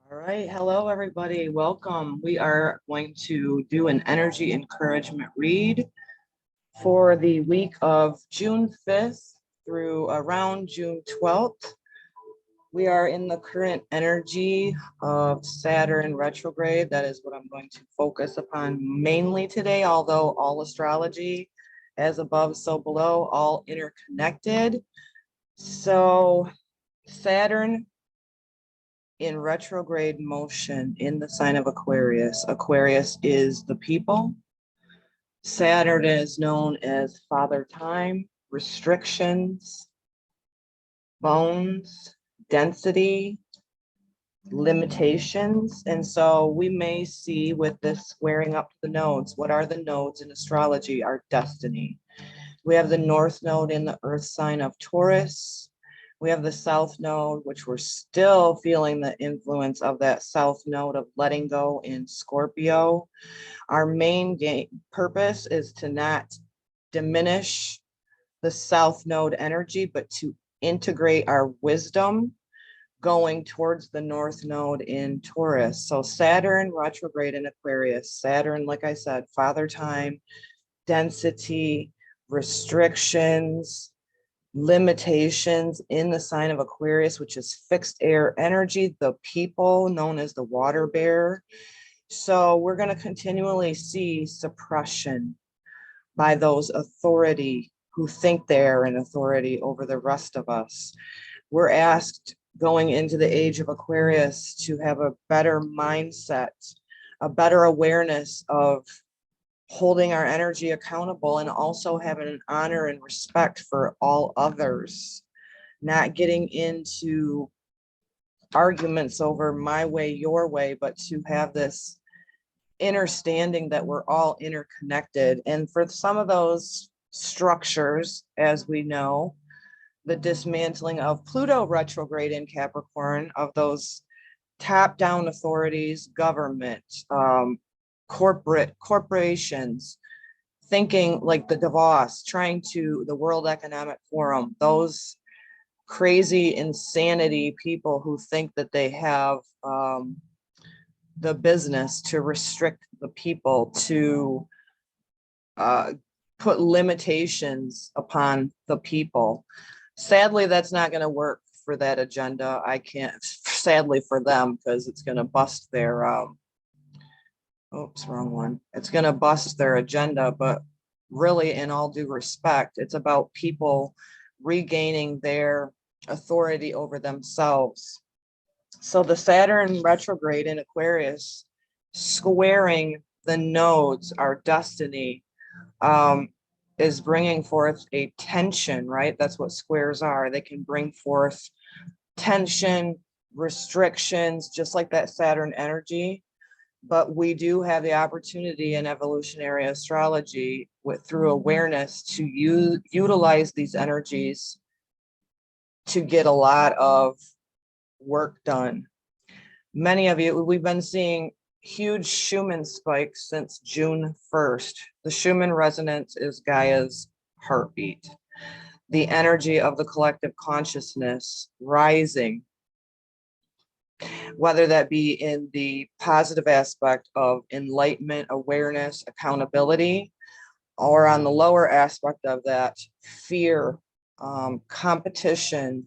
All right. Hello, everybody. Welcome. We are going to do an energy encouragement read for the week of June 5th through around June 12th. We are in the current energy of Saturn retrograde. That is what I'm going to focus upon mainly today, although all astrology, as above, so below, all interconnected. So Saturn in retrograde motion in the sign of Aquarius. Aquarius is the people. Saturn is known as Father Time, restrictions, bones, density, limitations. And so we may see with this squaring up to the nodes, what are the nodes in astrology? Our destiny. We have the North Node in the Earth sign of Taurus. We have the South Node, which we're still feeling the influence of that South Node of letting go in Scorpio. Our main purpose is to not diminish the South Node energy, but to integrate our wisdom going towards the North Node in Taurus. So Saturn retrograde in Aquarius. Saturn, like I said, Father Time, density, restrictions, limitations in the sign of Aquarius, which is fixed air energy, the people known as the water bearer. So we're going to continually see suppression by those authority who think they're an authority over the rest of us. We're asked going into the age of Aquarius to have a better mindset, a better awareness of holding our energy accountable and also having an honor and respect for all others, not getting into arguments over my way, your way, but to have this understanding that we're all interconnected. And for some of those structures, as we know, the dismantling of Pluto retrograde in Capricorn, of those top-down authorities, government, corporations, thinking like the Davos, the World Economic Forum, those crazy insanity people who think that they have the business to restrict the people, to put limitations upon the people. Sadly, that's not going to work for that agenda. I can't, sadly for them, because it's going to bust their oops, wrong one. It's going to bust their agenda, but really, in all due respect, it's about people regaining their authority over themselves. So the Saturn retrograde in Aquarius, squaring the nodes, our destiny, is bringing forth a tension, right? That's what squares are. They can bring forth tension, restrictions, just like that Saturn energy. But we do have the opportunity in evolutionary astrology through awareness to utilize these energies to get a lot of work done. Many of you, we've been seeing huge Schumann spikes since June 1st. The Schumann resonance is Gaia's heartbeat, the energy of the collective consciousness rising, whether that be in the positive aspect of enlightenment, awareness, accountability, or on the lower aspect of that, fear, competition,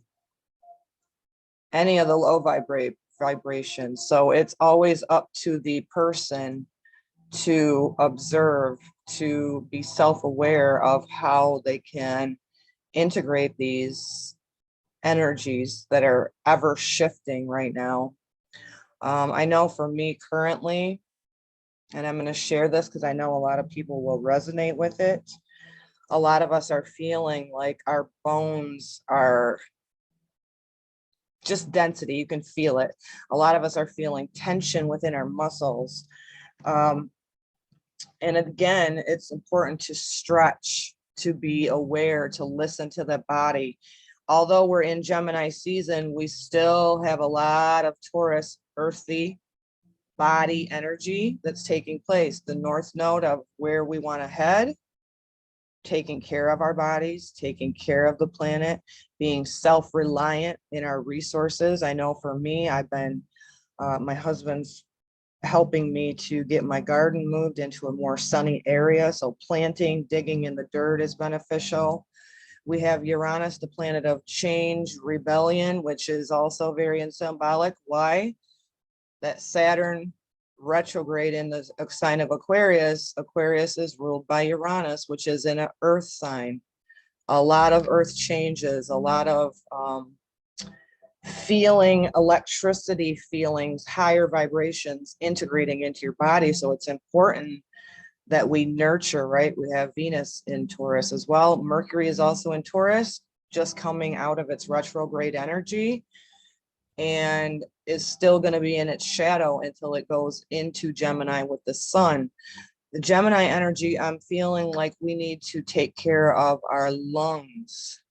any of the low vibrations. So it's always up to the person to observe, to be self-aware of how they can integrate these energies that are ever shifting right now. I know for me currently, and I'm going to share this because I know a lot of people will resonate with it. A lot of us are feeling like our bones are just density. You can feel it. A lot of us are feeling tension within our muscles. And again, it's important to stretch, to be aware, to listen to the body. Although we're in Gemini season, we still have a lot of Taurus, earthy body energy that's taking place. The North Node of where we want to head, taking care of our bodies, taking care of the planet, being self-reliant in our resources. I know for me, I've been My husband's helping me to get my garden moved into a more sunny area. So planting, digging in the dirt is beneficial. We have Uranus, the planet of change, rebellion, which is also very symbolic. Why? That Saturn retrograde in the sign of Aquarius. Aquarius is ruled by Uranus, which is in an earth sign. A lot of earth changes, a lot of feeling electricity feelings, higher vibrations integrating into your body. So it's important that we nurture, right? We have Venus in Taurus as well. Mercury is also in Taurus, just coming out of its retrograde energy, and is still going to be in its shadow until it goes into Gemini with the sun. The Gemini energy, I'm feeling like we need to take care of our lungs,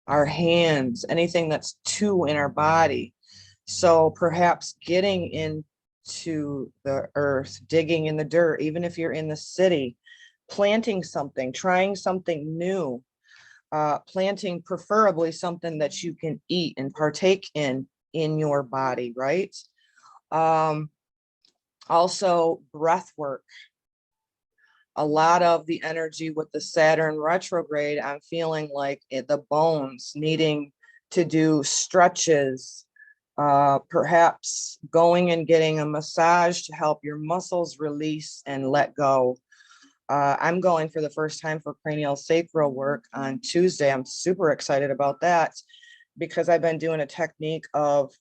our hands, anything that's two in our body. So perhaps getting into the earth, digging in the dirt, even if you're in the city, planting something, trying something new, planting preferably something that you can eat and partake in your body, right? Also breath work. A lot of the energy with the Saturn retrograde, I'm feeling like the bones needing to do stretches, perhaps going and getting a massage to help your muscles release and let go. I'm going for the first time for cranial sacral work on Tuesday. I'm super excited about that because I've been doing a technique of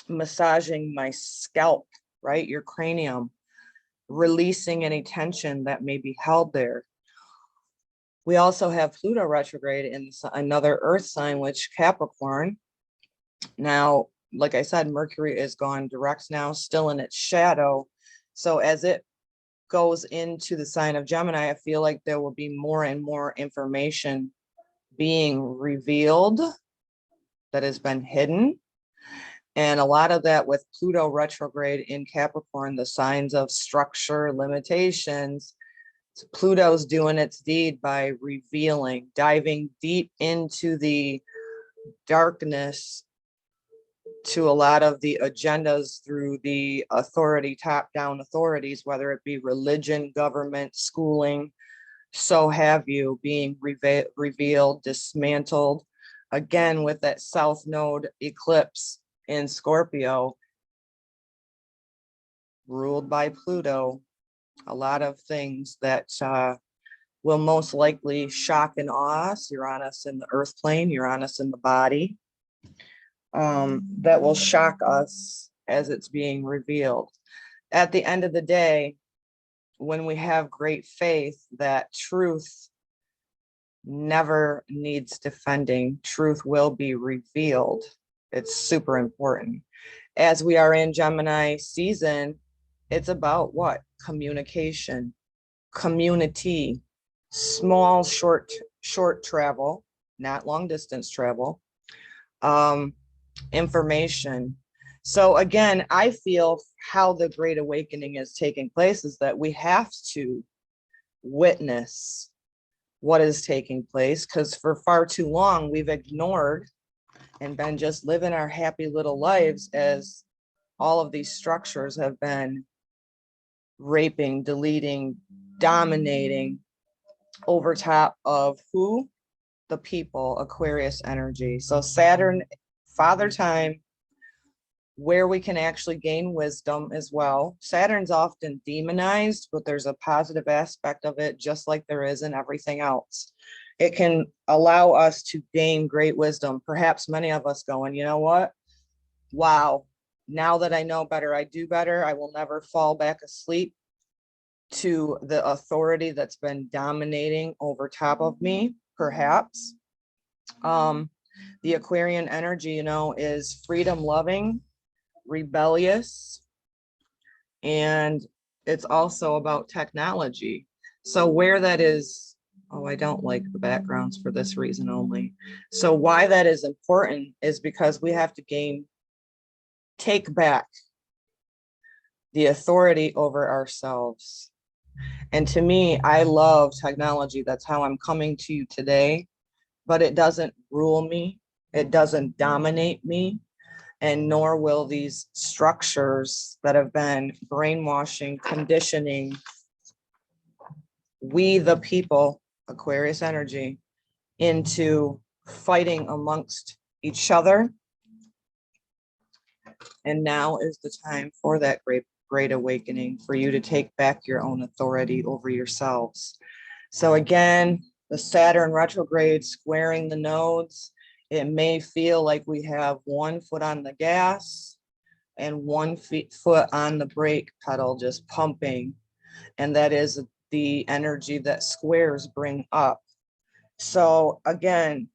massaging my scalp, right? Your cranium, releasing any tension that may be held there. We also have Pluto retrograde in another earth sign, which Capricorn. Now, like I said, Mercury is gone direct now, still in its shadow. So as it goes into the sign of Gemini, I feel like there will be more and more information being revealed that has been hidden. And a lot of that with Pluto retrograde in Capricorn, the signs of structure, limitations, Pluto's doing its deed by revealing, diving deep into the darkness to a lot of the agendas through the authority, top-down authorities, whether it be religion, government, schooling, so have you, being revealed, dismantled. Again, with that South Node eclipse in Scorpio, ruled by Pluto, a lot of things that will most likely shock and awe us. Uranus in the earth plane, Uranus in the body, that will shock us as it's being revealed. At the end of the day, when we have great faith that truth never needs defending, truth will be revealed. It's super important. As we are in Gemini season, it's about what? Communication, community, small, short travel, not long distance travel, information. So again, I feel how the Great Awakening is taking place is that we have to witness what is taking place, because for far too long we've ignored and been just living our happy little lives as all of these structures have been raping, deleting, dominating over top of who? The people, Aquarius energy. So Saturn, Father Time, where we can actually gain wisdom as well. Saturn's often demonized, but there's a positive aspect of it, just like there is in everything else. It can allow us to gain great wisdom. Perhaps many of us going, you know what? Wow, now that I know better, I do better. I will never fall back asleep to the authority that's been dominating over top of me, perhaps. The Aquarian energy, is freedom loving, rebellious, and it's also about technology. So where that is, oh, I don't like the backgrounds for this reason only. So why that is important is because we have to take back the authority over ourselves. And to me, I love technology. That's how I'm coming to you today, but it doesn't rule me. It doesn't dominate me. and nor will these structures that have been brainwashing, conditioning we the people, Aquarius energy, into fighting amongst each other. And now is the time for that great awakening, for you to take back your own authority over yourselves. So again, the Saturn retrograde squaring the nodes. It may feel like we have 1 foot on the gas and 1 foot on the brake pedal, just pumping. And that is the energy that squares bring up. So again,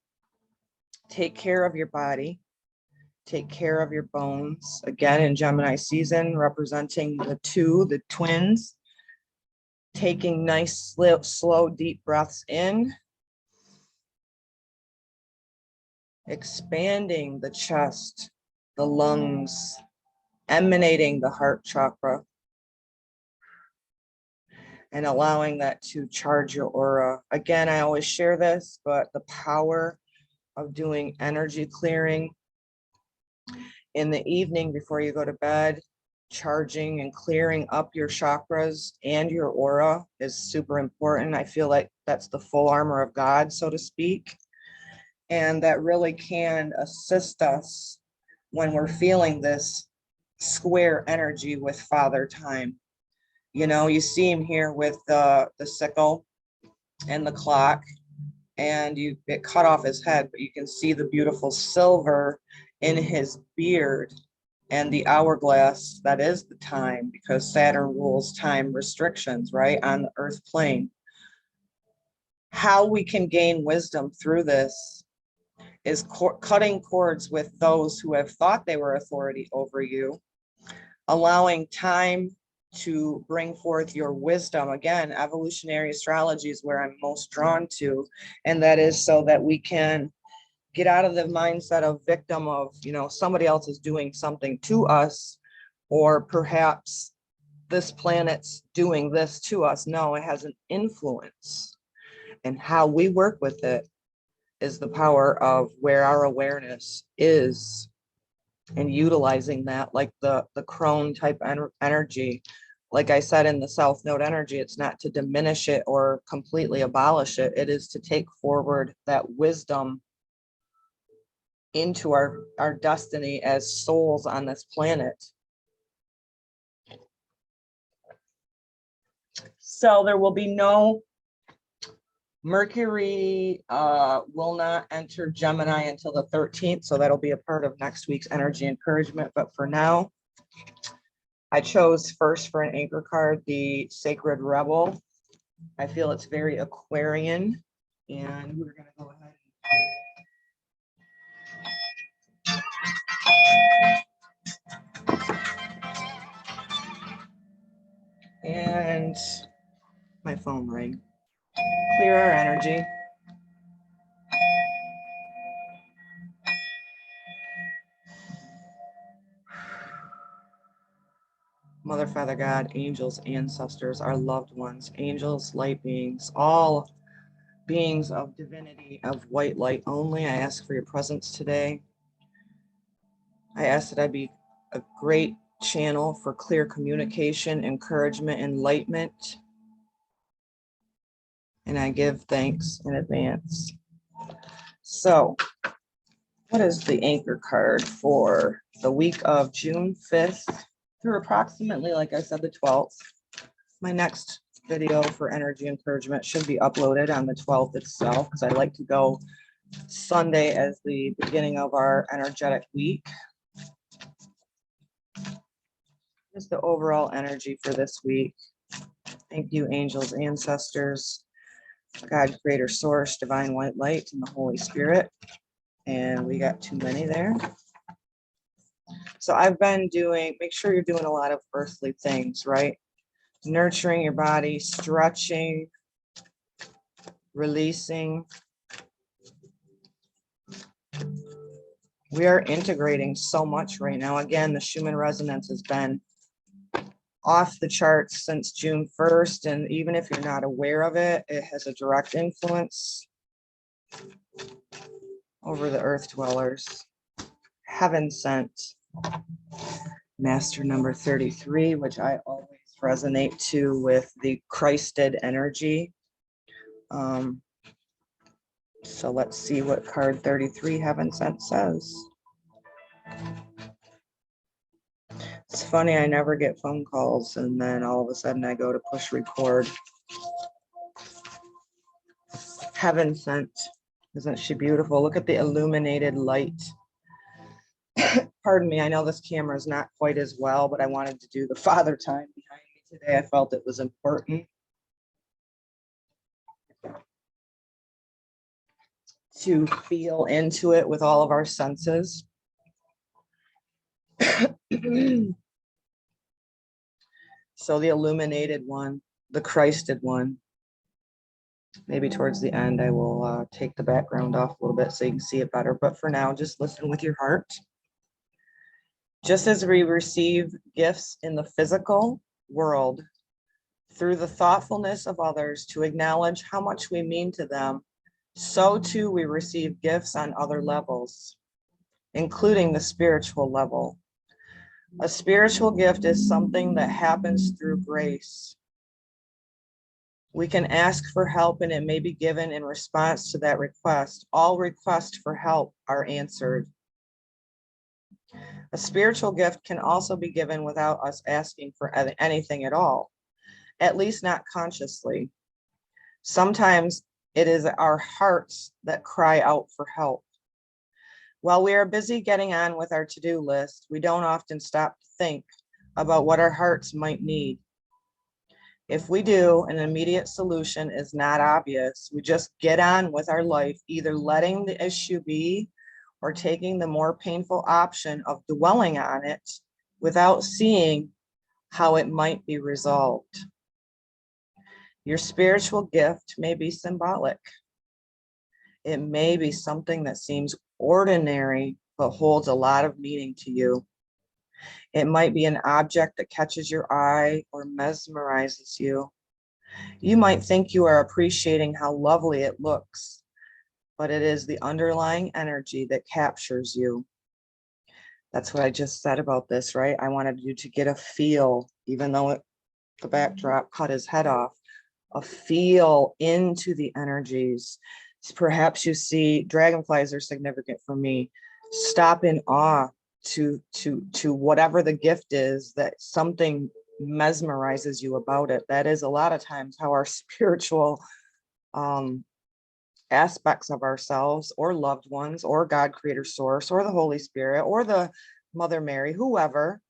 take care of your body, take care of your bones. Again, in Gemini season, representing the twins, taking nice, slow, deep breaths in, expanding the chest, the lungs, emanating the heart chakra, and allowing that to charge your aura. Again, I always share this, but the power of doing energy clearing in the evening before you go to bed, charging and clearing up your chakras and your aura is super important. I feel like that's the full armor of God, so to speak. And that really can assist us when we're feeling this square energy with Father Time. You know, you see him here with the sickle and the clock, and it cut off his head, but you can see the beautiful silver in his beard and the hourglass. That is the time, because Saturn rules time restrictions, right, on the earth plane. How we can gain wisdom through this is cutting cords with those who have thought they were authority over you, allowing time to bring forth your wisdom. Again, evolutionary astrology is where I'm most drawn to, and that is so that we can get out of the mindset of victim of, you know, somebody else is doing something to us, or perhaps this planet's doing this to us. No, it has an influence, and how we work with it is the power of where our awareness is, and utilizing that, like the crone type energy. Like I said, in the South Node energy, it's not to diminish it or completely abolish it. It is to take forward that wisdom into our destiny as souls on this planet. So there will be no Mercury will not enter Gemini until the 13th. So that'll be a part of next week's energy encouragement. But for now, I chose first for an anchor card, the Sacred Rebel. I feel it's very Aquarian, and we're going to go ahead and my phone rang. Clear our energy. Mother, Father, God, angels, ancestors, our loved ones, angels, light beings, all beings of divinity, of white light only, I ask for your presence today. I ask that I be a great channel for clear communication, encouragement, enlightenment. And I give thanks in advance. So, what is the anchor card for the week of June 5th through approximately, like I said, the 12th? My next video for energy encouragement should be uploaded on the 12th itself, because I like to go Sunday as the beginning of our energetic week. Just the overall energy for this week. Thank you, angels, ancestors, God, Creator, Source, Divine White Light, and the Holy Spirit. And we got too many there. So I've been doing, make sure you're doing a lot of earthly things, right? Nurturing your body, stretching, releasing. We are integrating so much right now. Again, the Schumann resonance has been off the charts since June 1st. And even if you're not aware of it, it has a direct influence over the earth dwellers. heaven sent. Master number 33, which I always resonate to with the Christed energy. So let's see what card 33 heaven sent says. It's funny, I never get phone calls and then all of a sudden I go to push record. Heaven sent. Isn't she beautiful? Look at the illuminated light. Pardon me, I know this camera is not quite as well, but I wanted to do the father time behind me today. I felt it was important to feel into it with all of our senses. So the illuminated one, the Christed one. Maybe towards the end, I will take the background off a little bit so you can see it better. But for now, just listen with your heart. Just as we receive gifts in the physical world through the thoughtfulness of others to acknowledge how much we mean to them, so too we receive gifts on other levels, including the spiritual level. A spiritual gift is something that happens through grace. We can ask for help and it may be given in response to that request. All requests for help are answered. A spiritual gift can also be given without us asking for anything at all, at least not consciously. Sometimes it is our hearts that cry out for help. While we are busy getting on with our to-do list, we don't often stop to think about what our hearts might need. If we do, an immediate solution is not obvious. We just get on with our life, either letting the issue be or taking the more painful option of dwelling on it without seeing how it might be resolved. Your spiritual gift may be symbolic. It may be something that seems ordinary, but holds a lot of meaning to you. It might be an object that catches your eye or mesmerizes you. You might think you are appreciating how lovely it looks, but it is the underlying energy that captures you. That's what I just said about this, right? I wanted you to get a feel, even though the backdrop cut his head off, a feel into the energies. Perhaps you see dragonflies are significant for me. Stop in awe to whatever the gift is, that something mesmerizes you about it. That is a lot of times how our spiritual aspects of ourselves or loved ones or God, creator, source, or the Holy Spirit or the Mother Mary, whoever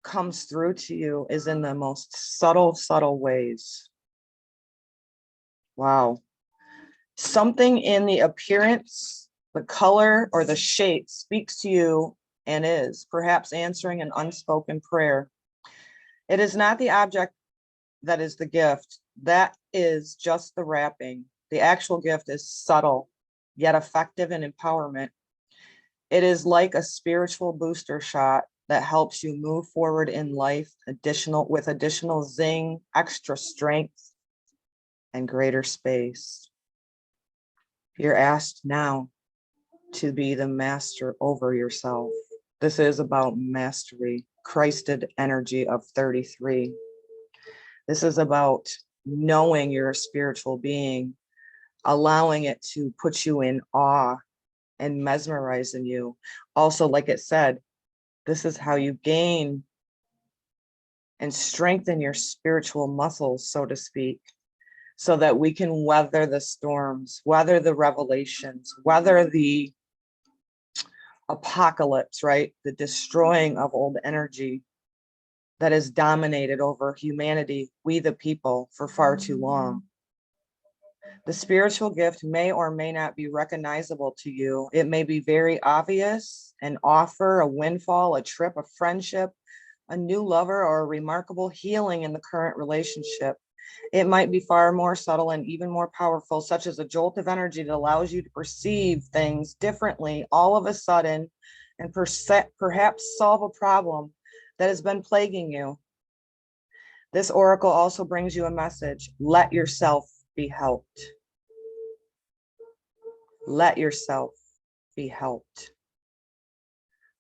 comes through to you, is in the most subtle ways. Wow. Something in the appearance, the color, or the shape speaks to you and is perhaps answering an unspoken prayer. It is not the object that is the gift. That is just the wrapping. The actual gift is subtle, yet effective in empowerment. It is like a spiritual booster shot that helps you move forward in life with additional zing, extra strength, and greater space. You're asked now to be the master over yourself. This is about mastery, Christed energy of 33. This is about knowing you're a spiritual being, allowing it to put you in awe and mesmerizing you. Also, like it said, this is how you gain and strengthen your spiritual muscles, so to speak, so that we can weather the storms, weather the revelations, weather the apocalypse, right? The destroying of old energy that has dominated over humanity, we the people, for far too long. The spiritual gift may or may not be recognizable to you. It may be very obvious, an offer, a windfall, a trip, a friendship, a new lover, or a remarkable healing in the current relationship. It might be far more subtle and even more powerful, such as a jolt of energy that allows you to perceive things differently all of a sudden and perhaps solve a problem that has been plaguing you. This oracle also brings you a message. Let yourself be helped. Let yourself be helped.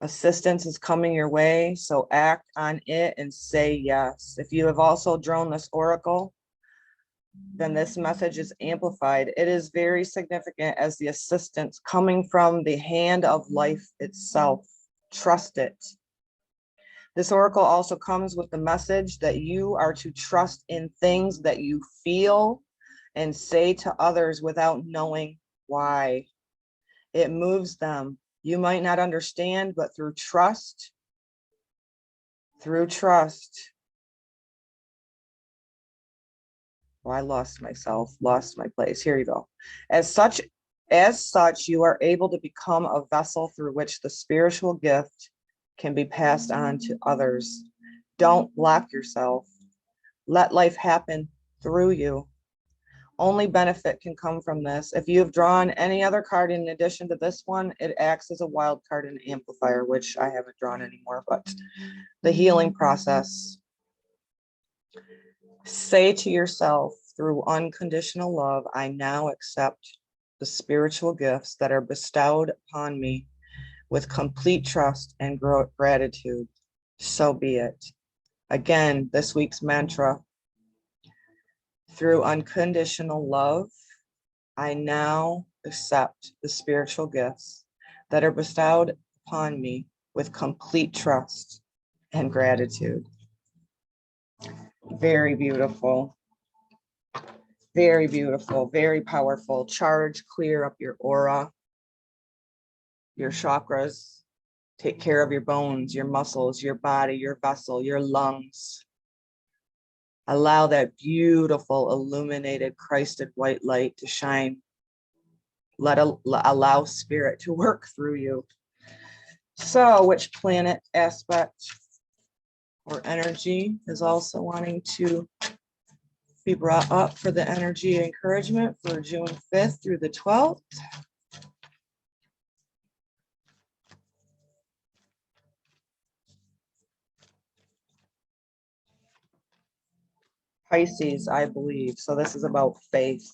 Assistance is coming your way, so act on it and say yes. If you have also drawn this oracle, then this message is amplified. It is very significant as the assistance coming from the hand of life itself. Trust it. This oracle also comes with the message that you are to trust in things that you feel and say to others without knowing why. It moves them. You might not understand, but through trust, oh, I lost myself, lost my place. Here you go. As such, you are able to become a vessel through which the spiritual gift can be passed on to others. Don't block yourself. Let life happen through you. Only benefit can come from this. If you have drawn any other card in addition to this one, it acts as a wild card and amplifier, which I haven't drawn anymore, but the healing process. Say to yourself, through unconditional love, I now accept the spiritual gifts that are bestowed upon me with complete trust and gratitude. So be it. Again, this week's mantra, through unconditional love, I now accept the spiritual gifts that are bestowed upon me with complete trust and gratitude. Very beautiful. Very beautiful, very powerful. Charge, clear up your aura, your chakras, take care of your bones, your muscles, your body, your vessel, your lungs. Allow that beautiful illuminated Christed white light to shine. Allow spirit to work through you. So which planet, aspect, or energy is also wanting to be brought up for the energy encouragement for June 5th through the 12th? Pisces, I believe. So this is about faith.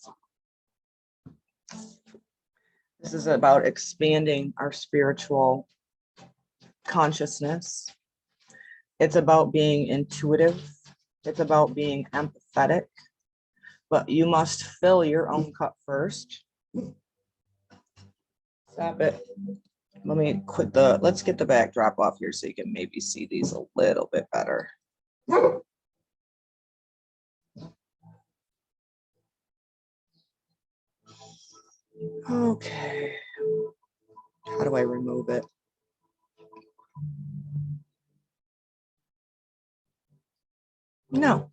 This is about expanding our spiritual consciousness. It's about being intuitive. It's about being empathetic. But you must fill your own cup first. Stop it. Let me let's get the backdrop off here so you can maybe see these a little bit better. Okay. How do I remove it? No.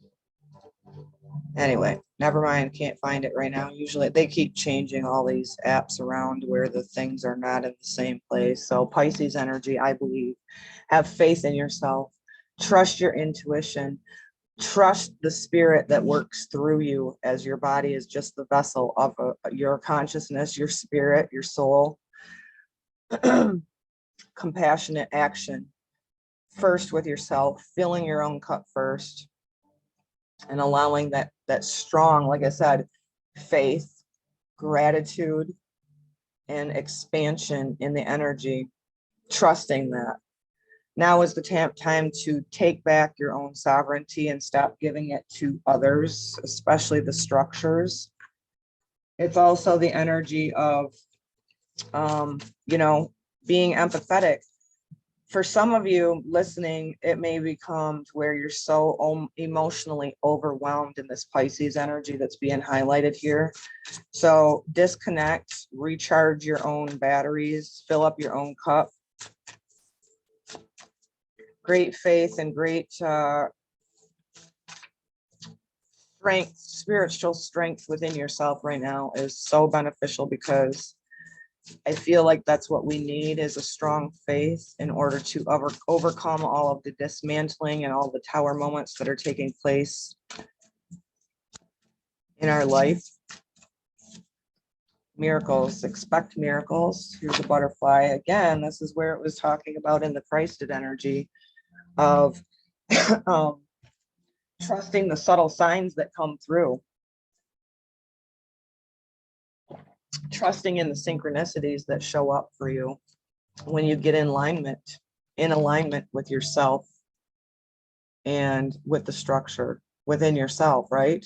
Anyway, never mind. Can't find it right now. Usually they keep changing all these apps around where the things are not in the same place. So Pisces energy, I believe, have faith in yourself. Trust your intuition. Trust the spirit that works through you, as your body is just the vessel of your consciousness, your spirit, your soul. Compassionate action first with yourself, filling your own cup first, and allowing that strong, like I said, faith, gratitude, and expansion in the energy, trusting that. Now is the time to take back your own sovereignty and stop giving it to others, especially the structures. It's also the energy of, being empathetic. For some of you listening, it may become to where you're so emotionally overwhelmed in this Pisces energy that's being highlighted here. So disconnect, recharge your own batteries, fill up your own cup. Great faith and great strength, spiritual strength within yourself right now is so beneficial, because I feel like that's what we need, is a strong faith in order to overcome all of the dismantling and all the tower moments that are taking place in our life. Miracles, expect miracles. Here's a butterfly. Again, this is where it was talking about in the Christed energy of trusting the subtle signs that come through. Trusting in the synchronicities that show up for you. when you get in alignment with yourself and with the structure within yourself, right?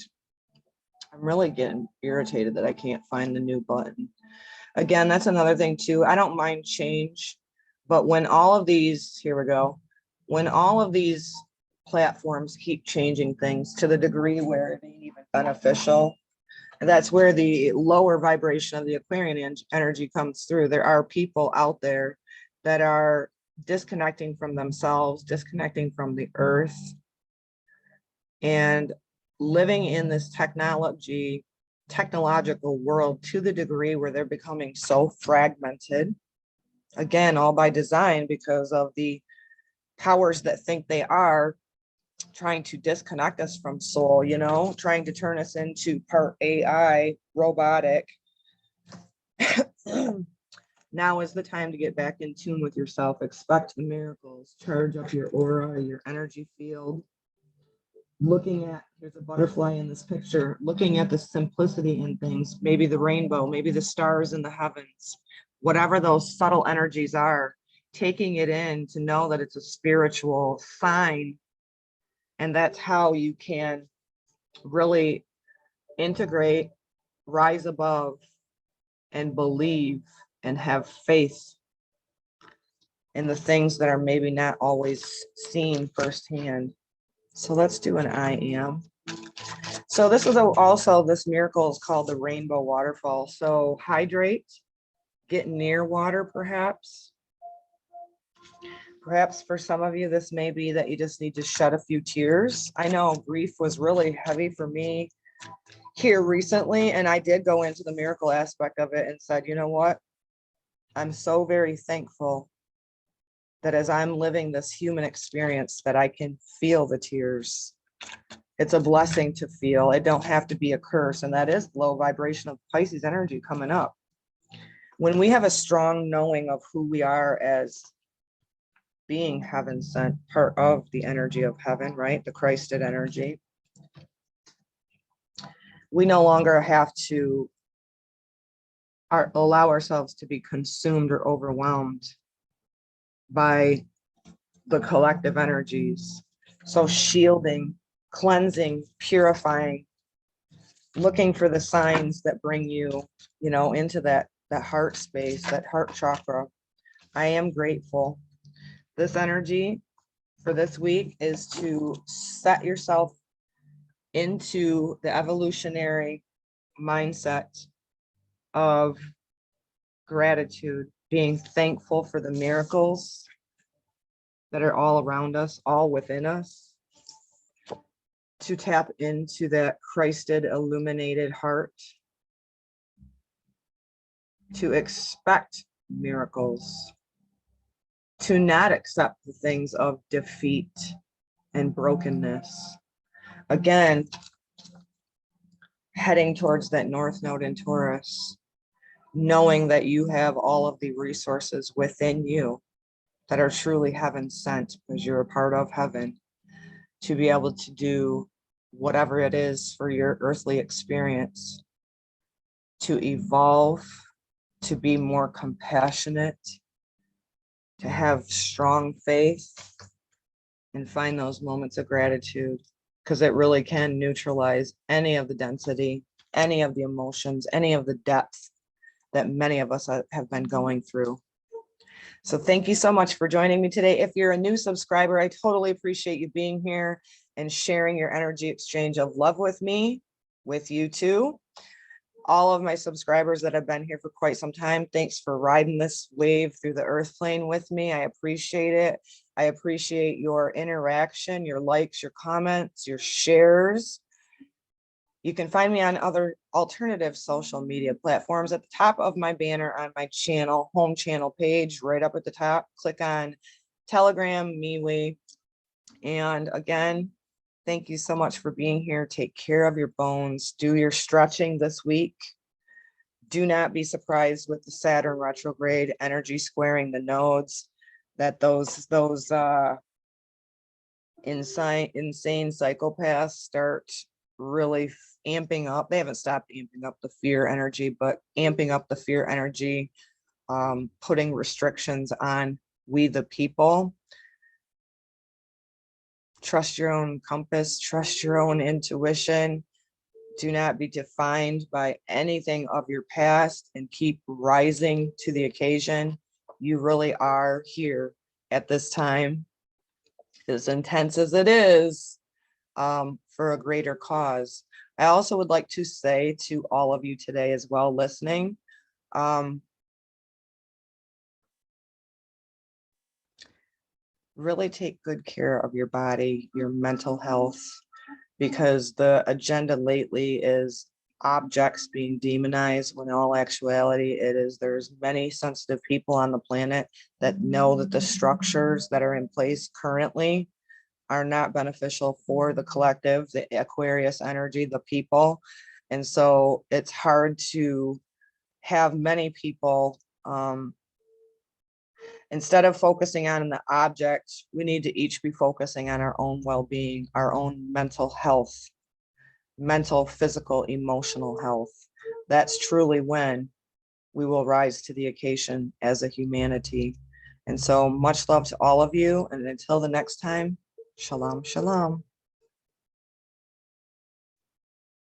I'm really getting irritated that I can't find the new button. Again, that's another thing too. I don't mind change, but when all of these, here we go, when all of these platforms keep changing things to the degree where it ain't even beneficial, that's where the lower vibration of the Aquarian energy comes through. There are people out there that are disconnecting from themselves, disconnecting from the earth, and living in this technological world to the degree where they're becoming so fragmented. Again, all by design, because of the powers that think they are trying to disconnect us from soul, you know, trying to turn us into part AI, robotic. Now is the time to get back in tune with yourself. Expect the miracles. Charge up your aura, your energy field. Looking at, here's a butterfly in this picture, looking at the simplicity in things, maybe the rainbow, maybe the stars in the heavens, whatever those subtle energies are, taking it in to know that it's a spiritual sign. And that's how you can really integrate, rise above, and believe and have faith in the things that are maybe not always seen firsthand. So let's do an I am. So this is also, this miracle is called the rainbow waterfall. So hydrate, get near water perhaps. Perhaps for some of you, this may be that you just need to shed a few tears. I know grief was really heavy for me here recently, and I did go into the miracle aspect of it and said, you know what? I'm so very thankful that as I'm living this human experience that I can feel the tears. It's a blessing to feel. It don't have to be a curse. And that is low vibration of Pisces energy coming up. When we have a strong knowing of who we are as being heaven sent, part of the energy of heaven, right? The Christed energy. We no longer have to allow ourselves to be consumed or overwhelmed by the collective energies. So shielding, cleansing, purifying, looking for the signs that bring you, you know, into that heart space, that heart chakra. I am grateful. This energy for this week is to set yourself into the evolutionary mindset of gratitude, being thankful for the miracles that are all around us, all within us, to tap into that Christed illuminated heart, to expect miracles, to not accept the things of defeat and brokenness. Again, heading towards that North Node in Taurus, knowing that you have all of the resources within you that are truly heaven sent, because you're a part of heaven, to be able to do whatever it is for your earthly experience, to evolve, to be more compassionate, to have strong faith, and find those moments of gratitude, because it really can neutralize any of the density, any of the emotions, any of the depth that many of us have been going through. So thank you so much for joining me today. If you're a new subscriber, I totally appreciate you being here and sharing your energy exchange of love with me, with you too. All of my subscribers that have been here for quite some time, thanks for riding this wave through the earth plane with me. I appreciate it. I appreciate your interaction, your likes, your comments, your shares. You can find me on other alternative social media platforms at the top of my banner on my channel, home channel page, right up at the top. Click on Telegram, MeWe. And again, thank you so much for being here. Take care of your bones. Do your stretching this week. Do not be surprised with the Saturn retrograde energy squaring the nodes, that those insane psychopaths start really amping up. They haven't stopped amping up the fear energy, but amping up the fear energy putting restrictions on we the people. Trust your own compass, trust your own intuition. Do not be defined by anything of your past and keep rising to the occasion. You really are here at this time, as intense as it is, for a greater cause. I also would like to say to all of you today as well listening, really take good care of your body, your mental health, because the agenda lately is objects being demonized when in all actuality it is there's many sensitive people on the planet that know that the structures that are in place currently are not beneficial for the collective, the Aquarius energy, the people. And so it's hard to have many people, instead of focusing on the object, we need to each be focusing on our own well-being, our own mental health, mental, physical, emotional health. That's truly when we will rise to the occasion as a humanity. And so much love to all of you. And until the next time, shalom, shalom.